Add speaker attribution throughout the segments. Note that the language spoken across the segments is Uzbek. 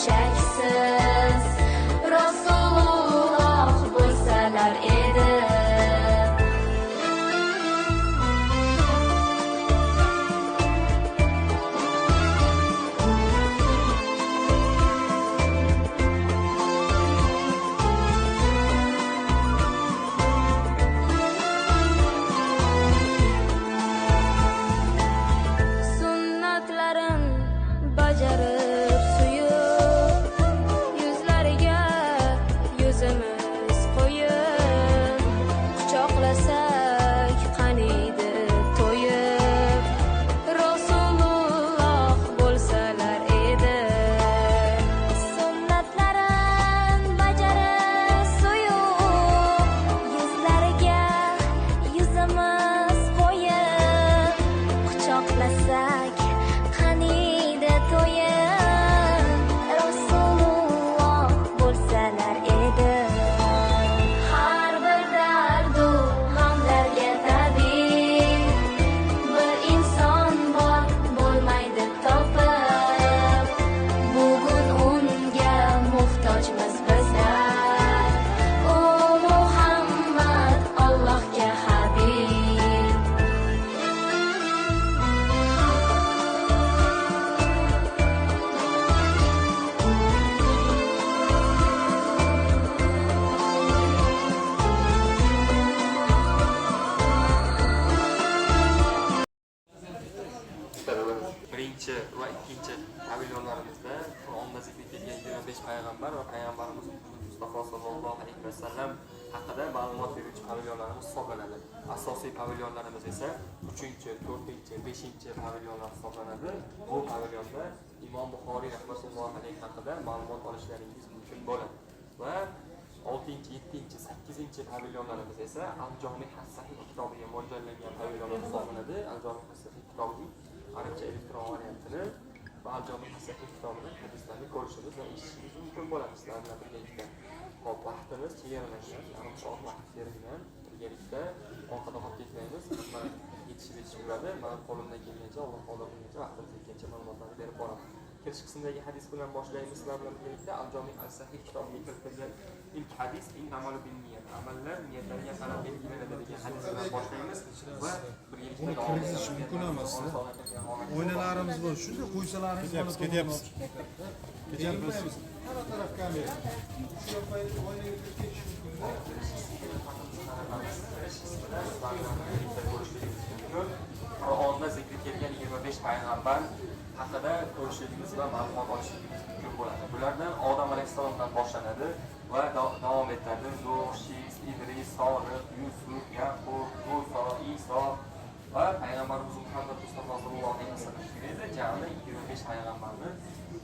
Speaker 1: shaksiz Rasululloh bo'lsalar edi. Sunnatlarin bajarib suyub, yuzlariga yuzimiz qo'yib, quchoqlasak qaniydi to'yib, Rasululloh bo'lsalar edi. Sunnatlarin bajarib suyub, yuzlariga yuzimiz qo'yib, quchoqlasak qaniydi to'yib, Rasululloh bo'lsalar edi. Har bir dardu g'amlarga tabib, bir inson bor bo'lmaydi topib, bugun unga muhtojmiz bizlar. O Muhammad Allohga habib.
Speaker 2: Birinchi va ikkinchi pavilyonlarimizda Qur'onda zikr etilgan 25 payg'ambar va payg'ambarimiz Mustafa sallallohu alayhi vasallam haqida ma'lumot beruvchi pavilyonlarimiz hisoblanadi. Asosiy pavilyonlarimiz esa 3-chi, 4-chi, 5-chi pavilyonlar hisoblanadi. Bu pavilyonda Imom Buxoriy rahmatullohi alayhi haqida ma'lumot olishlaringiz mumkin bo'ladi. Va 6-chi, 7-chi, 8-chi pavilyonlarimiz esa Al-Jami' as-Sahih kitobiga mo'ljallangan pavilyonlar hisoblanadi. Al-Jami' as-Sahih kitobining arabcha elektron variantini va Al-Jami' as-Sahih kitobidan hadislarni ko'rishingiz va eshitishingiz mumkin bo'ladi. Sizlar bilan birgalikda. Hop, vaqtimiz chegaralangan, yarim soat vaqt berilgan. Birgalikda orqada qolib ketmaymiz. Hamma yetishib yuradi. Men qo'limdan kelgancha, Alloh taolo bungacha vaqtimiz yetgancha ma'lumotlarni berib boraman. Kirish qismidagi hadis bilan boshlaymiz. Sizlar bilan birgalikda Al-Jami' as-Sahih kitobiga kiritilgan ilk hadis innamal binniyat. Amallar niyatlarga qarab belgilanadi degan hadis bilan boshlaymiz va birgalikda davom etamiz.
Speaker 3: Mumkin emas. O'yinlarimiz bor. Shunday qo'ysalaringiz mana ketyapmiz. Ketyapmiz. Har taraf kamera. Shu yoqqa o'yinga ketish mumkin.
Speaker 2: Qur'onda zikr etilgan 25 payg'ambar haqida ko'rishingiz va ma'lumot olishingiz mumkin bo'ladi. Bulardan Odam alayhissalomdan boshlanadi va davom etadi. Nuh, Shis, Idris, Solih, Yusuf, Yaqub, Musa, Iso va payg'ambarimiz Muhammad Mustafa sallallohu alayhi vasallam esa jami 25 payg'ambarni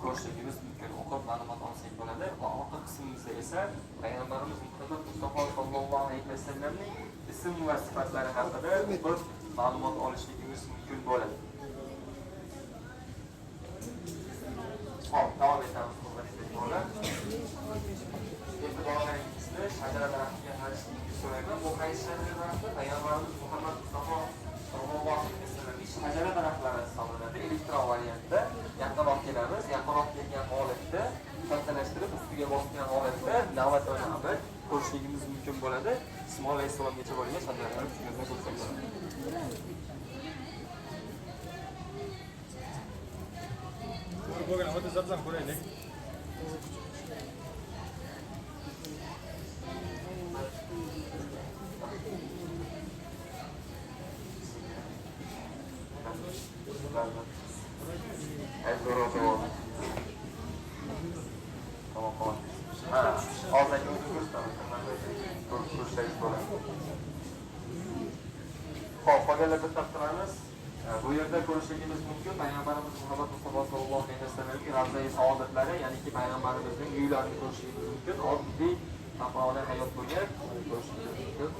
Speaker 2: ko'rishingiz mumkin. O'qib ma'lumot olsak bo'ladi. Va orqa qismimizda esa payg'ambarimiz Muhammad Mustafa sallallohu alayhi vasallamning ism va sifatlari haqida o'qib ma'lumot olishligimiz mumkin bo'ladi. Hop, davom etamiz. E'tiborlaringizni shajara daraxtiga qarashlikni so'rayman. Bu qaysi shajara daraxti? Payg'ambarimiz Muhammad Mustafa sallallohu alayhi vasallam shajara daraxtlari hisoblanadi. Elektron variantda yaqinroq kelamiz. Yaqinroq kelgan holatda kattalashtirib ustiga bosgan holatda navbatdan navbat ko'rishligimiz mumkin bo'ladi. Ismoil alayhissalomgacha bo'lgan shajaralarni shunga ko'rsak bo'ladi.
Speaker 3: bo'lgan hozir zabzam ko'raylik.
Speaker 2: Bu yerda ko'rishligimiz mumkin payg'ambarimiz Muhammad Mustafa sallallohu alayhi vasallamning ravza-i saodatlari, ya'ni payg'ambarimizning uylarini ko'rishligimiz mumkin. Oddiy afg'ona hayot bo'lgan ko'rishligimiz mumkin.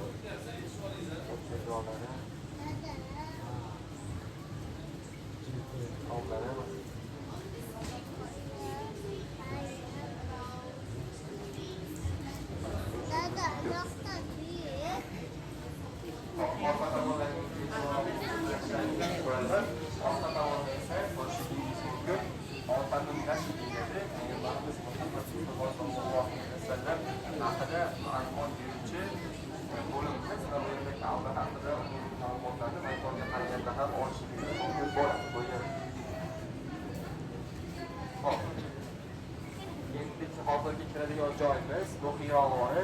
Speaker 2: hozirgi kiradigan joyimiz bu Hiro g'ori.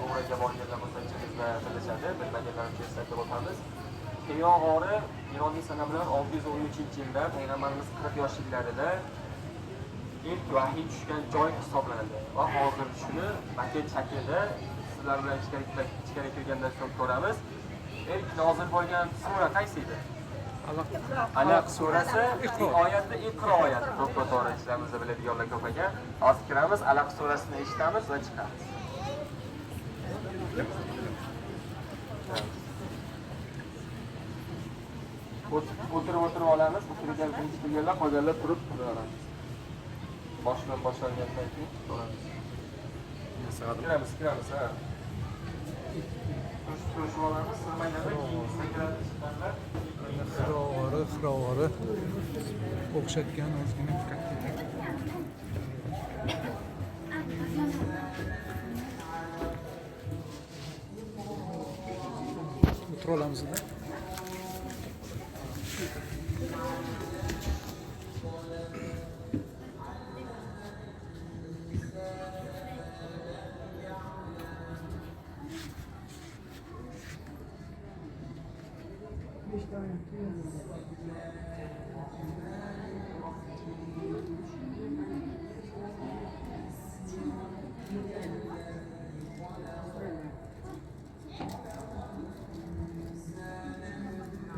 Speaker 2: Umraga borganlar bo'lsa ichimizda bilishadi, bilmaganlar uchun eslatib o'tamiz. Hiro g'ori Mironiy sana bilan 613-yilda payg'ambarimiz 40 yoshliklarida ilk vahiy tushgan joy hisoblanadi. Va hozir shuni maket shaklida sizlar bilan ichkariga kirgandan so'ng ko'ramiz. İlk nozil bo'lgan sura qaysi edi? Alaq surasi oyatda Iqro oyati. To'g'ri ishlarimizni biladiganlar ko'p ekan. Hozir kiramiz, Alaq surasini eshitamiz va chiqamiz. O'tirib olamiz. O'tirgan birinchi kelganlar, qolganlar turib turadilar. Boshlangandan keyin ko'ramiz. Kiramiz, ha. Ko'rishib sirmaynada keyin sakrab chiqqanlar.
Speaker 3: Xirovori o'xshatgan ozgina katta. O'tira olamizmi?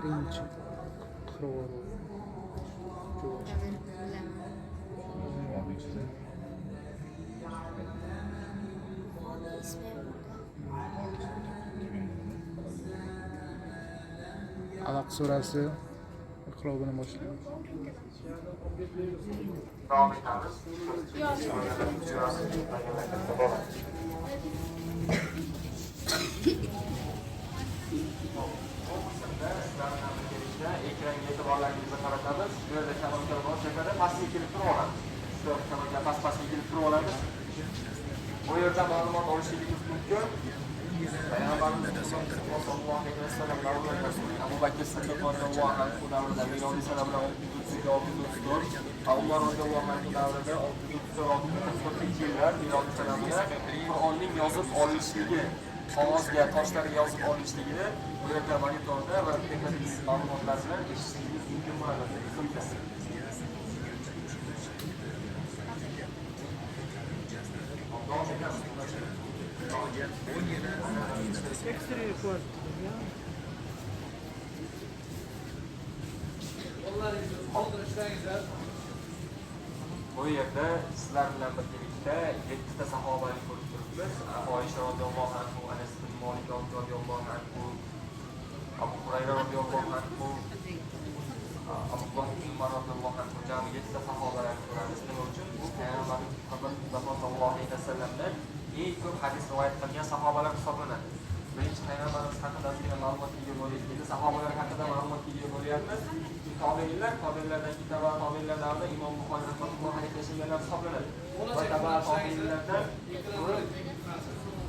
Speaker 3: Birinchi xirovori. Alaq surasi Iqro bilan boshlaymiz.
Speaker 2: Davom etamiz. Ekranga e'tiborlaringizni qaratamiz. Bu yerda kamera bor, tepada pastga kelib turib olamiz. Shu kamera pastga kelib turib olamiz. Bu yerda ma'lumot olishingiz mumkin. Payg'ambarimiz sollallohu alayhi vasallam Abu Bakr Siddiq roziyallohu anhu davrida Mironiy sana bilan 634, Umar roziyallohu anhu davrida 634-yillar Mironiy sana bilan Qur'onning yozib olinishligi, qog'ozga, toshlarga yozib olinishligini bu yerda monitorda va texnik ma'lumotlar bilan eshitishingiz mumkin bo'ladi. Bu yerda sizlar bilan birgalikda 7 ta sahobani ko'rib turibmiz. Oysha roziyallohu anhu, Anas ibn Malik roziyallohu anhu, Abu Hurayra roziyallohu anhu, Abdulloh ibn Umar roziyallohu anhu jami 7 ta sahobalarni ko'ramiz. Nima uchun? Bu payg'ambarimiz sollallohu alayhi vasallamdan eng ko'p hadis rivoyat qilgan sahobalar hisoblanadi. Birinchi payg'ambarimiz haqida ozgina ma'lumotga ega bo'laylik. Sahobalar haqida ma'lumotga ega bo'lyapmiz. Tobiinlardan kitaba tobiinlar davrida Imom Buxoriy rahmatullohi alayhi yashaganlar hisoblanadi. Va tobiinlardan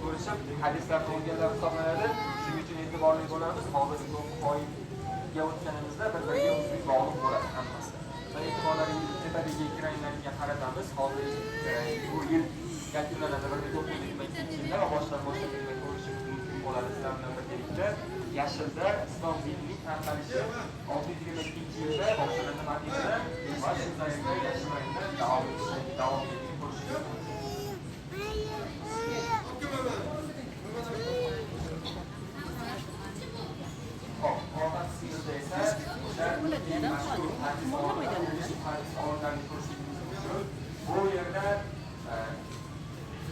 Speaker 2: ko'rishib hadislarni o'rganganlar hisoblanadi. Shuning uchun e'tiborli bo'lamiz. Hozir Imom Buxoriyga o'tganimizda bir-biriga uzviy bog'liq bo'ladi hammasi. Va e'tiborlaringizni tepadagi ekranlarga qaratamiz. Hozir bu yil yakunlanadi 1922-yilda va boshdan ko'rishingiz mumkin bo'ladi sizlar bilan birgalikda. Yashilda islom dinining tarqalishi 622-yilda boshlanadi Madinada va shu zaylda yashil rangda davom etishini ko'rishingiz mumkin. Bu yerda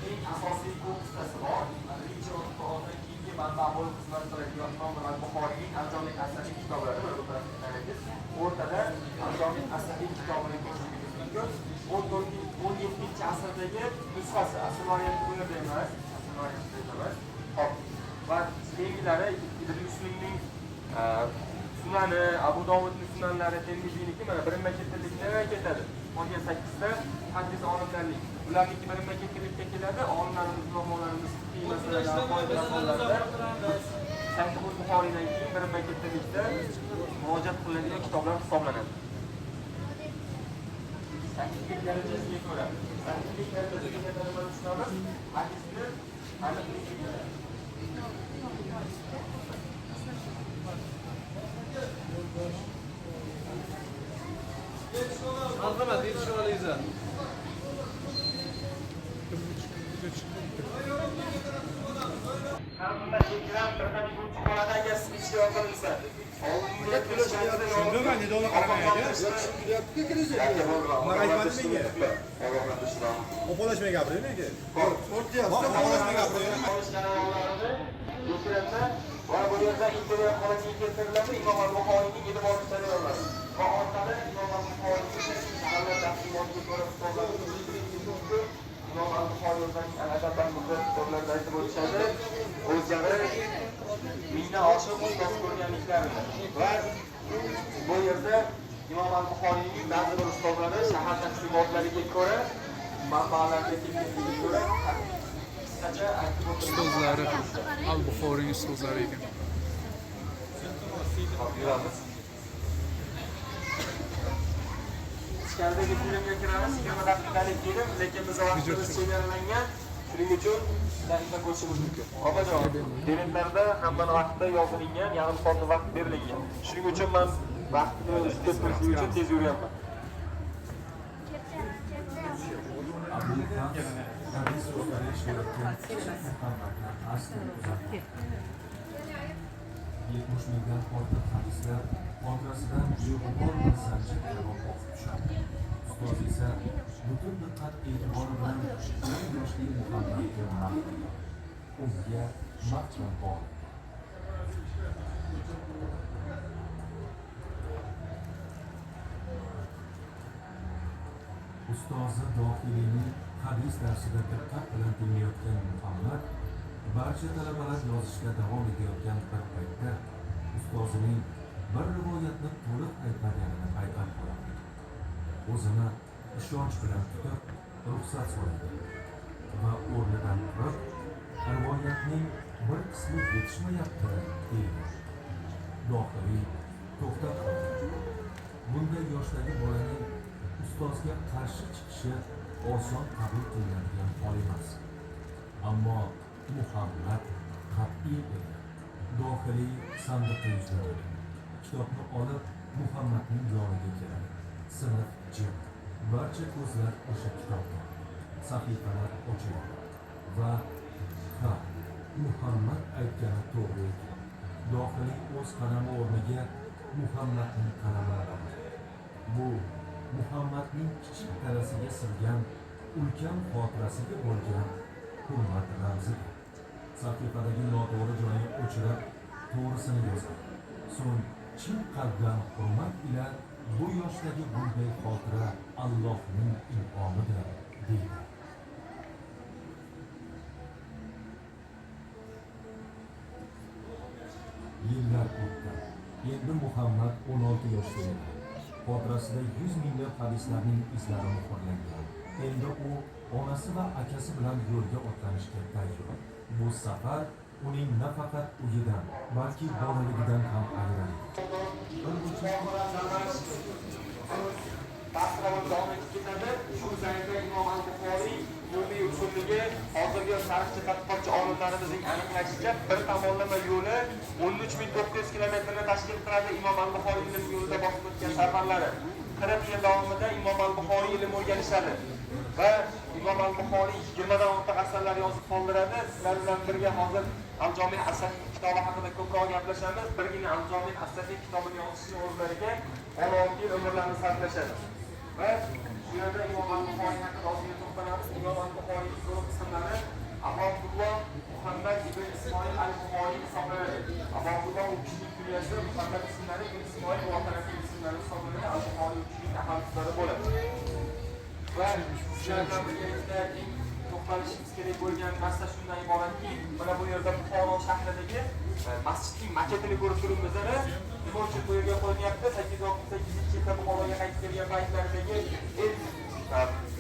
Speaker 2: eng asosiy ko'rsatmasi bor. Birinchi o'rindan keyingi manba bo'lib xizmat qiladigan Imom Buxoriyning Al-Jami' as-Sahih kitoblari bor. O'rtada Al-Jami' as-Sahih kitobini ko'rishingiz mumkin. 17-asrdagi nusxasi, asl varianti bu yerda emas, Hop. Va keyingilari Ibn Muslimning Sunani, Abu Dovudning sunanlari, Termiziyniki mana birinma-kettirlikda ketadi. 18 ta hadis olimlarning. Ularniki birinma-kettirlikda keladi. Olimlarimiz, ulamolarimiz masalalar, qoidalarida Sahih Buxoriydan keyin birinma-kettirlikda murojaat qilinadigan kitoblar hisoblanadi. Sahihlik darajasiga ko'ra, sahihlik darajasiga
Speaker 3: qilaman, yetishib olaysan. Shundaman, nidoni qaramaydi. Nima aytmading menga? Opolashmay gapiring menga. Opolashmay gapiring.
Speaker 2: Va bu yerda internet holatiga keltiriladi, Imom al-Buxoriyning yetib olish jarayonlari. Va orqada Imom al-Buxoriyning davlat taqdimotiga ko'ra Imom al-Buxoriyning adabdan muhim aytib o'tishadi. O'zlari mingdan oshiq ustoz ko'rganliklarini. Va bu yerda Imom al-Buxoriyning ba'zi bir ustozlari shahar taqdimotlariga ko'ra, manbalarga kelganligiga ko'ra
Speaker 4: ustozlari al-Buxoriy ustozlari ekan.
Speaker 2: Ichkaridagi filmga kiramiz, 20 daqiqalik film, lekin biz vaqtimiz chegaralangan. Shuning uchun daqiqa ko'rishimiz mumkin. Opajon, biletlarda hamma vaqtda yozilgan, yarim soat vaqt berilgan. Shuning uchun men vaqtni o'tkazib turishim uchun tez yuryapman.
Speaker 5: Yetmiş mingdan ortiq hadislar xotirasidan jig'ibor bir sanchiq javob o'qib tushadi. Ustoz esa butun diqqat e'tibor bilan yoshli Muhammadga maqtaydi. Unga maqtan bor. Ustozi dohiliyning hadis darsida diqqat bilan dinlayotgan Muhammad barcha talabalar yozishga davom etayotgan bir paytda ustozining bir rivoyatni to'liq aytmaganini payqab qoladi. O'zini ishonch bilan tutib, ruxsat so'raydi va o'rnidan turib, rivoyatning bir qismi yetishmayapti deydi. Dohiliy to'xtab qoladi. Bunday yoshdagi bolaning ustozga qarshi chiqishi oson qabul qilinadigan hol emas. Ammo Muhammad qat'iy edi. Dohiliy sandiqqa yuzlandi. Kitobni olib Muhammadning yoniga keladi. Sinf jim. Barcha ko'zlar o'sha kitobda. Sahifalar ochiladi va ha, Muhammad aytgani to'g'ri ekan. Dohiliy o'z qalami o'rniga Muhammadning qalamini oladi. Bu Muhammadning kichik tanasiga sig'gan ulkan xotirasiga bo'lgan hurmat ramzidir. Sahifadagi noto'g'ri joyni o'chirib, to'g'risini yozadi. So'ng chin qalbdan hurmat ila bu yoshdagi bunday xotira Allohning in'omidir deydi. Yillar o'tdi. Endi Muhammad 16 yoshda edi. Xotirasida 100 minglab hadislarning izlari muhrlangan. Endi u onasi va akasi bilan yo'lga otlanishga tayyor. Bu safar uning nafaqat uyidan, balki bolaligidan ham ajraldi.
Speaker 2: Shu zaylda Imom al-Buxoriy yo'li usulligi hozirgi tarixchi tadqiqotchi olimlarimizning aniqlashicha bir tomonlama yo'li 13900 kilometrni tashkil qiladi. Imom al-Buxoriyning yo'lida bosib o'tgan safarlari 40 yil davomida Imom al-Buxoriy ilm o'rganishadi va Imom al-Buxoriy 20 dan ortiq asarlar yozib qoldiradi. Sizlar bilan birga hozir Al-Jami' as-Sahih kitobi haqida ko'proq gaplashamiz. Birgina Al-Jami' as-Sahih kitobini yozishning o'rnlariga 16 yil umrlarini sarflashadi. Va bu yerda Imom al-Buxoriy haqida ozgina to'xtalamiz. Imom al-Buxoriyning to'liq ismlari Abdulloh Muhammad ibn Ismoil al-Buxoriy hisoblanadi. Abdulloh u kishining kunyasi, Muhammad ismlari ibn Ismoil va otasining ismlari hisoblanadi. Al-Buxoriy u kishining ahamlari bo'ladi. Va shulardan birgalikda to'xtalishimiz kerak bo'lgan masala shundan iboratki, mana bu yerda Buxoro shahridagi masjidning maketini ko'rib turibmizlar. Nima uchun bu yerga qo'yilyapti? 868-yilda Buxoroga qaytib kelgan paytlaridagi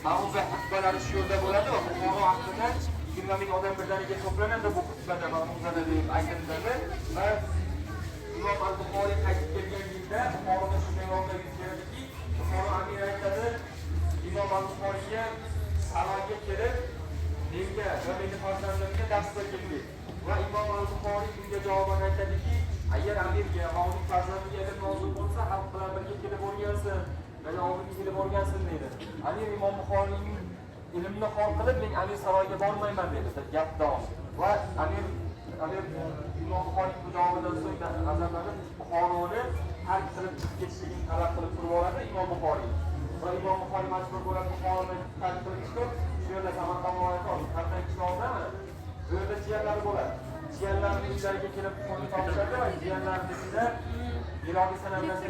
Speaker 2: ma'ruza xutbalari shu yerda bo'ladi va Buxoro ahlida 20 ming odam birdaniga to'planadi bu xutbada ma'ruzada deb aytiladi. Va Imom al-Buxoriy qaytib kelgan yilda Buxoroda shunday voqea yuz beradiki, Buxoro amiri aytadi, Imom al-Buxoriyga saroyga kelib, menga va mening farzandlarimga dars bergin. Va Imom al-Buxoriy bunga javoban aytadiki, agar amirga va uning farzandiga ilm nozil bo'lsa, xalq bilan birga kelib o'rgansin. meni oldimga kelib o'rgansin deydi. Amir Imom Buxoriyning ilmni xor qilib, men Amir saroyiga bormayman dedi. Gap davom. Va Amir Imom Buxoriyning bu javobidan so'ng g'azablanib Buxoroni tark qilib chiqib ketishligini talab qilib turib oladi Imom Buxoriy. Va Imom Buxoriy majbur bo'ladi Buxoroni tark qilib chiqib, shu yerda Samarqand viloyati Qatnay qishlog'ida bu yerda jiyanlari bo'ladi. Jiyanlarning uylariga kelib qo'lni topishadi va jiyanlarnikida milodiy sanamdan 3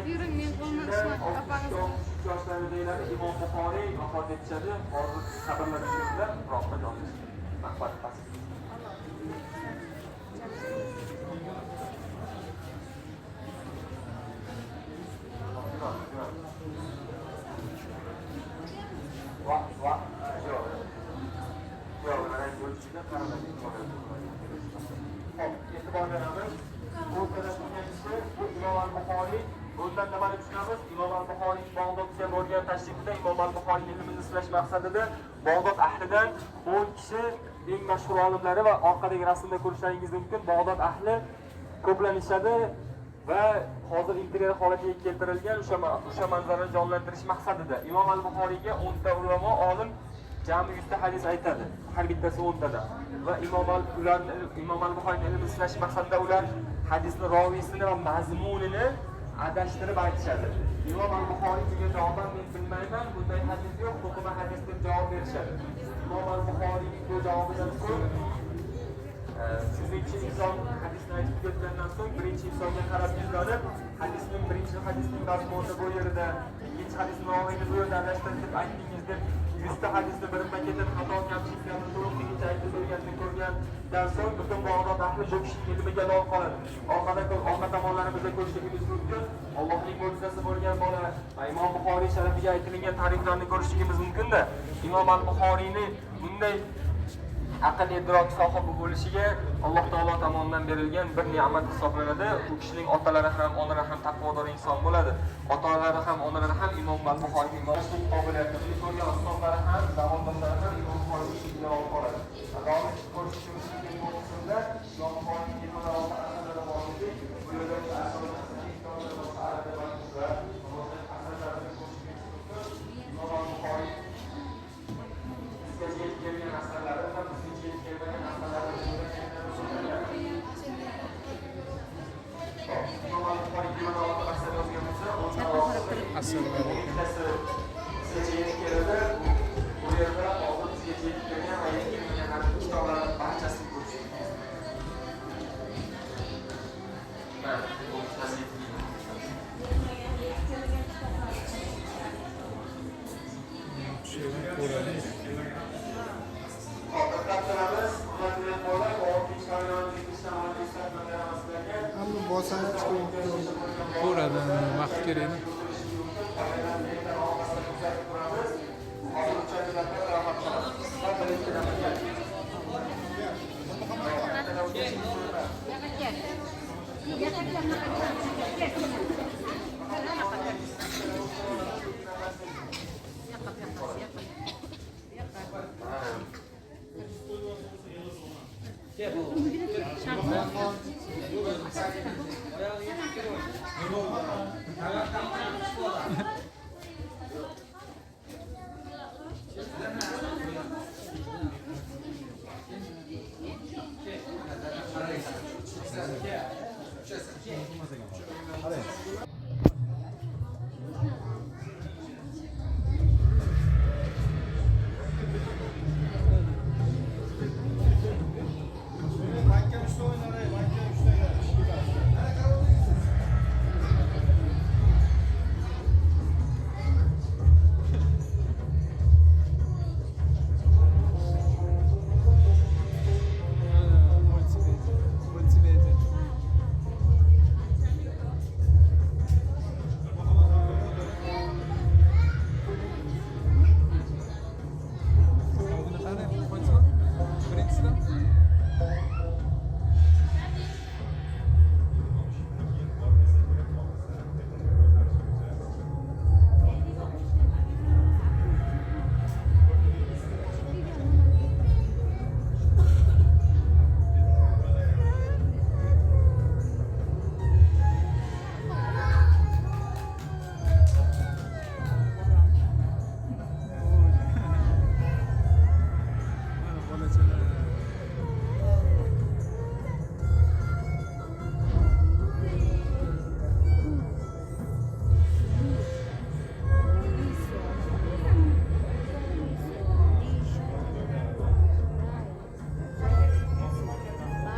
Speaker 2: yoshlarida deyiladi Imom Buxoriy vafot etishadi. Hozir sabrlanishda rohda joylashgan. Mahbat past. E'tibor beramiz. Bu Imom al-Buxoriy bundan nimani tushunamiz? Imom al-Buxoriy Bag'dodga borgan tashrifida Imom al-Buxoriy ilmini izlash maqsadida Bag'dod ahlidan 10 kishi eng mashhur olimlari va orqadagi rasmda ko'rishlaringiz mumkin. Bag'dod ahli ko'planishadi va hozir interyer holatiga keltirilgan o'sha manzarani jonlantirish maqsadida Imom al-Buxoriyga 10 ta ulamo olim jami 100 ta hadis aytadi. Har bittasi 10 tadan. Va Imom al-Buxoriyning ilmini izlash maqsadida ular hadisni roviysini va mazmunini adashtirib aytishadi. Imom al-Buxoriy degan javoban men bilmayman, bunday hadis yo'q, to'qima hadis deb javob berishadi. Imom al-Buxoriyning bu javobidan so'ng sizning inson hadisni aytib ketgandan so'ng birinchi insonga qarab yuzlanib, birinchi hadisning mazmuni bu yerda, ikkinchi hadisning roviyini bu yerda adashtirib deb aytdingiz deb 100 ta hadisni birinma-ketin xato kamchiliklarni to'liqligicha aytib ko'rgandan so'ng butun Bag'dod ahli bu kishining ilmiga lol qoladi. Orqa tomonlarimizda ko'rishligimiz mumkin. Allohning mo'jizasi bo'lgan bola Imom Buxoriy sharafiga aytilgan tarixlarni ko'rishligimiz mumkin-da. Imom al-Buxoriyni bunday aql idrok sohibi bo'lishiga Alloh taolo tomonidan berilgan bir ne'mat hisoblanadi. U kishining otalari ham, onalari ham taqvodor inson bo'ladi. Otalari ham, onalari ham Imom al-Buxoriyning imomlik qobiliyatini ko'rgan ustozlari ham, zamondoshlar ham Imom Buxoriyning ilmiga olib qoladi. Allohning ko'rsatuvchi bo'lishida Imom Buxoriyning ilmiga olib qoladi borligi bu yerda Imom al-Buxoriy kelgan asarlari ham bizga kelmagan asarlarni Imom al-Buxoriy kimani olib asar yozgan bo'lsa, bu yerda hozir bizga yetib kelgan va yetib kelgan kitoblarning barchasini ko'rishingiz
Speaker 4: Ko'radi, vaqt kerak. Qolachalar.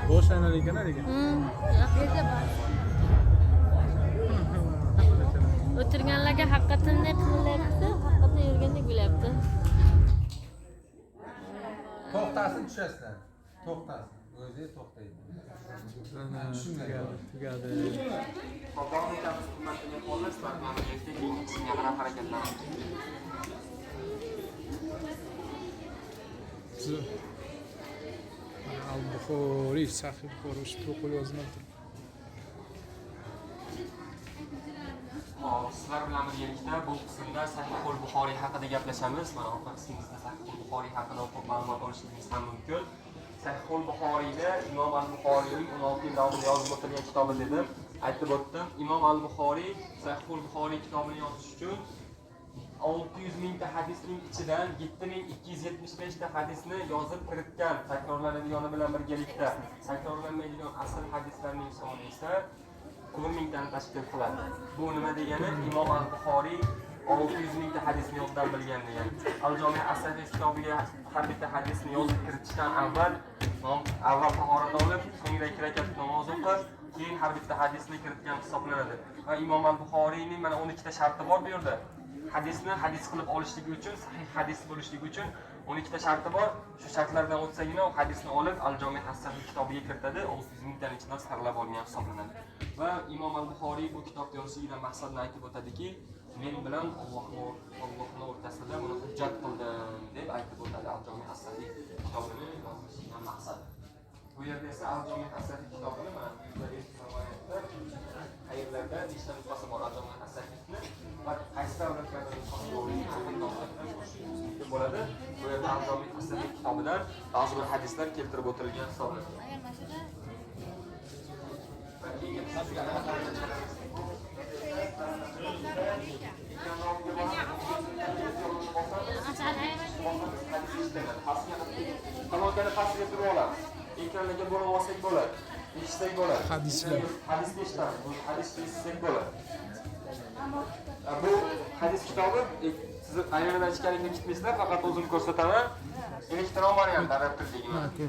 Speaker 4: Boshlanadi ekan lekin.
Speaker 6: Akhirda bor. O'tirganlarga haqiqatandek qilyapti, haqiqatdan yurgandek bo'lyapti.
Speaker 3: To'xtasin tushasizlar. To'xtasin. O'zi to'xtaydi.
Speaker 4: Tugadi.
Speaker 2: Hop, davom etamiz. Hurmatli mehmonlar, sizlar bilan birgalikda keyingi qismga qarab harakatlanamiz.
Speaker 4: Al-Buxoriy, Sahih Buxoriy ushbu qo'l yozmadi.
Speaker 2: Hop, sizlar bilan birgalikda bu qismda Sahih Buxoriy haqida gaplashamiz. Mana orqa qismimizda Sahih Buxoriy haqida o'qib ma'lumot olishingiz ham mumkin. Sahih Buxoriyda Imom al-Buxoriyning 16-yilda yozib o'tilgan kitobi dedim. Aytib o'tdim. Imom al-Buxoriy Sahih Buxoriy kitobini yozish uchun 600 mingta hadisning ichidan 7275 ta hadisni yozib kiritgan. Takrorlanadigan bilan birgalikda takrorlanmaydigan asl hadislarning soni esa 10 mingtani tashkil qiladi. Bu nima degani? Imom al-Buxoriy 600 mingta hadisni yoddan bilgan degani. Al-Jami' as-Sahih kitobiga har bitta hadisni yozib kiritishdan avval tahorat olib, so'ngra 2 rakat namoz o'qib, keyin har bitta hadisni kiritgan hisoblanadi. Va Imom al-Buxoriyning mana 12 ta sharti bor bu yerda. Hadisni hadis qilib olishligi uchun, sahih hadis bo'lishligi uchun 12 ta sharti bor. Shu shartlardan o'tsagina u hadisni olib Al-Jami' as-Sahih kitobiga kiritadi. 600 mingtaning ichidan saralab olgan hisoblanadi. Va Imom al-Buxoriy bu kitobni yozishidan maqsadni aytib o'tadiki, men bilan Allohning o'rtasida buni hujjat qildim deb aytib o'tadi. Al-Jami' as-Sahih kitobini yozishidan maqsad. Bu yerda esa Al-Jami' as-Sahih kitobini mana bu rivoyatda qayerlarda nechta nusxasi bor Al-Jami' as-Sahihni va qaysi davlatlarda nusxasi bo'ladi. Bu yerda Al-Jami' as-Sahih kitobidan ba'zi bir hadislar keltirib o'tilgan hisoblanadi. Talonkaning pastiga turib olamiz. Ekranlarga bo'lib olsak bo'ladi. Eshitsak bo'ladi.
Speaker 4: Hadislar.
Speaker 2: Hadisni eshitamiz. Bu hadisni eshitsak bo'ladi. Bu hadis kitobi siz ayyonadan ichkariga ketmaysizlar, faqat o'zimni ko'rsataman. Elektron variant arab tilidagi.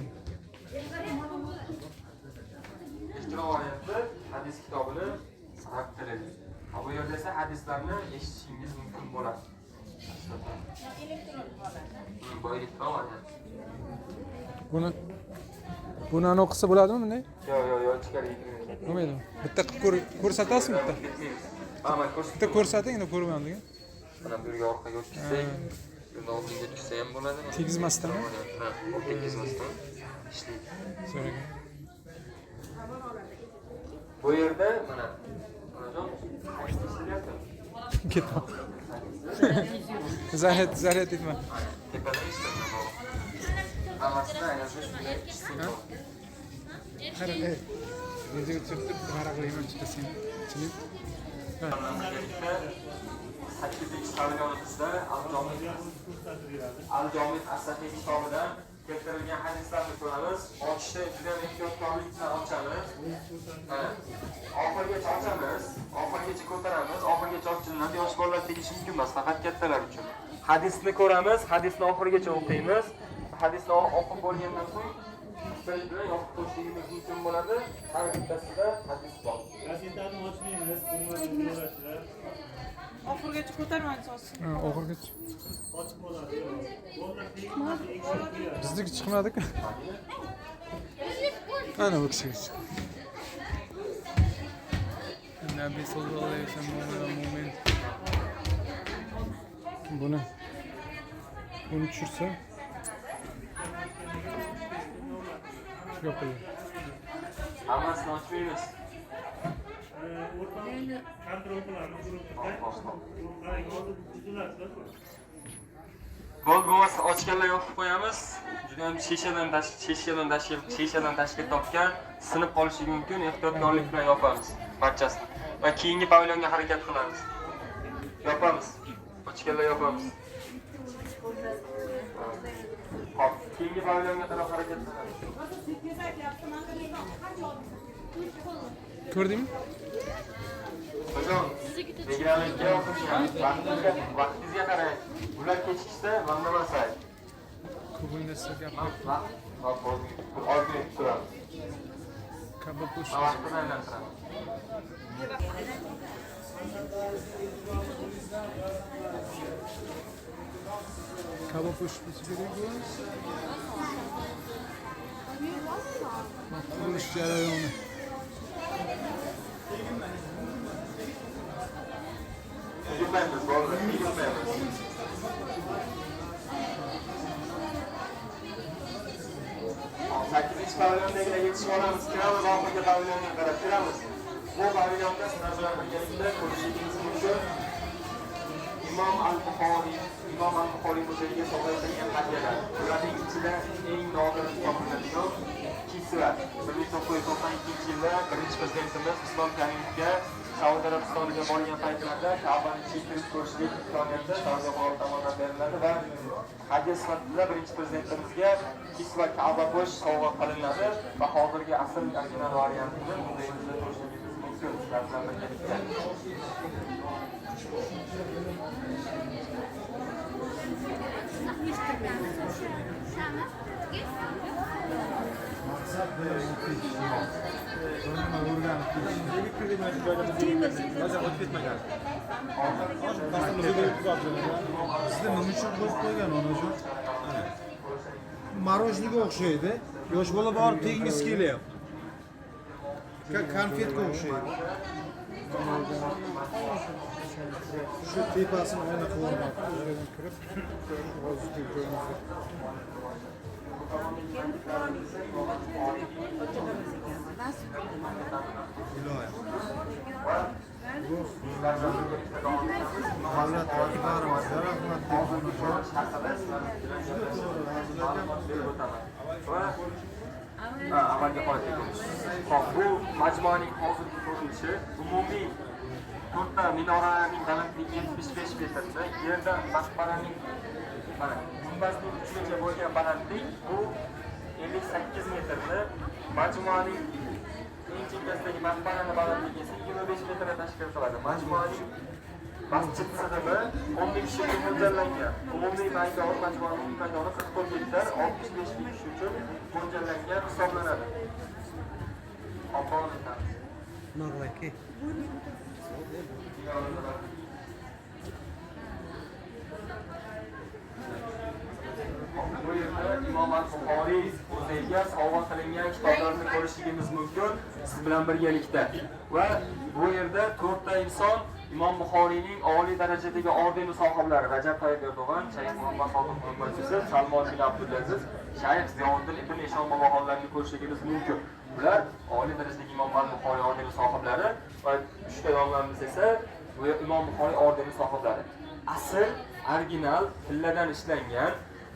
Speaker 2: Elektron variantda hadis kitobini arab tilida. Bu yerda esa hadislarni eshitishingiz mumkin bo'ladi. Bu elektron variant.
Speaker 4: Buni o'qisa bo'ladimi bunday?
Speaker 2: Yo'q, ichkariga kirmaydi.
Speaker 4: Bo'lmaydi. Bitta ko'rsatasizmi bitta?
Speaker 2: Mana ko'rsat.
Speaker 4: Bitta ko'rsating, uni ko'rmadim degan.
Speaker 2: Mana bu yerga orqaga o'tkazsak, bunda oldinga tushsa ham bo'ladi.
Speaker 4: Tegizmasdanmi?
Speaker 2: Ha, tegizmasdan ishlaydi.
Speaker 4: So'ragan.
Speaker 2: Bu yerda mana onajon ishlayapti.
Speaker 4: Ketma. Zaryad etma.
Speaker 2: Tepada ishlayapti. Amasida aynan shunday ishlaydi.
Speaker 4: Qara, videoga tushirib varaqlayman chiqasin. Tushunib? Sakkizinchi pavilyonimizda Al-Jami' as-Sahih kitobidan keltirilgan hadislarni ko'ramiz. Ochishda juda ehtiyotkorlik bilan ochamiz. Oxirigacha ochamiz, oxirigacha ko'taramiz, oxirigacha ochiladi. Yosh bolalar tegishi mumkin emas, faqat kattalar uchun. Hadisni ko'ramiz, hadisni oxirigacha o'qiymiz. Hadisni o'qib bo'lgandan so'ng biz bilan yopib qo'yishimiz mumkin bo'ladi. Har bittasida hadis bor.
Speaker 7: Gazetani ochmaymiz, ko'rmasizlar.
Speaker 8: Oxirigacha ko'tarmang so'zsiz.
Speaker 4: Ha, oxirigacha.
Speaker 7: Ochib bo'ladi. Bo'ldi, tegib
Speaker 4: Bizniki chiqmadi-ku. Ana bu kishigacha. Nabiy sallallohu alayhi vasallam mo'min. Buni tushirsa yopiladi.
Speaker 2: Hammasini ochmaymiz.
Speaker 7: o'rtaga kontrol qilamiz guruhda. Qarang, hozir tuzilasizlar.
Speaker 2: Bo'lmasa ochganlar yopib qo'yamiz. Juda ham shishadan tashkil topgan, sinib qolishi mumkin. Ehtiyotkorlik bilan yopamiz barchasini. Va keyingi pavilyonga harakat qilamiz. Yopamiz. Ochganlar yopamiz.
Speaker 4: Hop, keyingi pavilyonga qarab harakatlanamiz.
Speaker 3: Ko'rdingmi?
Speaker 4: Hocam, begiramlikka o'qilgan, vaqtingizga qarang. Ular kechiksa, mandamasay.
Speaker 3: Ko'ngilsiz gap.
Speaker 4: Hop, ozgina turamiz.
Speaker 3: Kabob push.
Speaker 4: Vaqtini aylantiramiz.
Speaker 3: Kabob push kerak bo'lsa. Qurilish jarayoni.
Speaker 4: Yig'maymiz, bolalar, yig'maymiz. Sakkizinchi pavilyondagilarga yetishib olamiz, kiramiz, oxirgi pavilyonga qarab kiramiz. Bu pavilyonda sizlar bilan birgalikda ko'rishingiz mumkin. Imom al-Buxoriy muzeyiga sovg'a etilgan hadyalar. Ularning ichida eng nodir topiladigan kisva. 1992-yilda birinchi prezidentimiz Islom Karimovga Saudiya Arabistoniga borgan paytlarda Ka'bani kirib ko'rishlik imkoniyati Saudiya Arabistoni tomonidan beriladi va hadya sifatida birinchi prezidentimizga kisva Ka'ba bo'sh sovg'a qilinadi va hozirgi asl original variantini muzeyimizda ko'rishingiz mumkin. Sizlar bilan birgalikda.
Speaker 3: Maqsad sizda nima uchun qo'yib qo'ygan onajon? Marojniga o'xshaydi. Yosh bola borib tegingisi kelyapti. Konfetga o'xshaydi. Shu tepasini oyna qilib olmoqda. O'zgadan kirib, hozirgi joyimizda. Iloyim. Bu davlat rahbarimizga rahmat
Speaker 4: amalga qo'ydik. Hop, bu majmuaning hozirgi ko'rinishi umumiy to'rtta minoraning balandligi 75 metrda, yerdan maqbaraning mana gumbazning uchigacha bo'lgan balandlik bu 58 metrni, majmuaning eng chekkasidagi maqbaraning balandligi esa 25 metrga tashkil qiladi. Majmuaning masjid sig'imi 10 ming kishiga mo'ljallangan. Umumiy maydoni, majmuaning maydoni 44 gektar, 65 ming kishi uchun mo'ljallangan hisoblanadi. Obod etamiz.
Speaker 3: Mag'laki.
Speaker 4: Bu yerda Imom al-Buxoriy muzeyiga sovg'a qilingan kitoblarni ko'rishingiz mumkin siz bilan birgalikda. Va bu yerda 4 ta inson Imom Buxoriyning oliy darajadagi ordeni sohiblari Rajab Tayyib Erdo'g'on, Shayx Muhammad Xotin Qurbanchisi, Salmon bin Abdulaziz, Shayx Ziyovuddin ibn Eshon boboxonlarni ko'rishingiz mumkin. Ular oliy darajadagi Imom al-Buxoriy ordeni sohiblari va 3 ta domlamiz esa bu Imom Buxoriy ordeni sohiblari. Asl, original tilladan ishlangan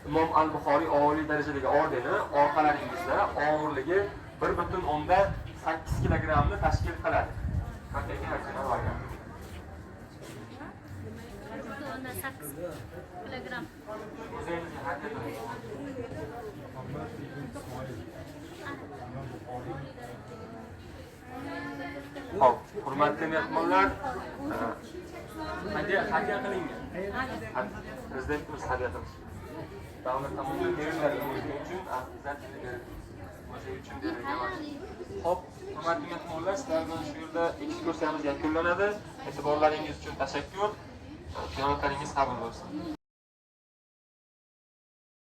Speaker 4: Imom al-Buxoriy oliy darajadagi ordeni orqalaringizda og'irligi 1,8 kilogramni tashkil qiladi. Qanchaki original variant?
Speaker 6: 8 kilogramm.
Speaker 4: Muzeyimizga hadya Hop, hurmatli mehmonlar, hadya qilingan. Prezidentimiz hadya qildi. Davlat tomonidan berilgan muzey uchun Hop, hurmatli mehmonlar, sizlar bilan shu yerda ekskursiyamiz yakunlanadi. E'tiborlaringiz uchun tashakkur. Ziyoratlaringiz qabul bo'lsin.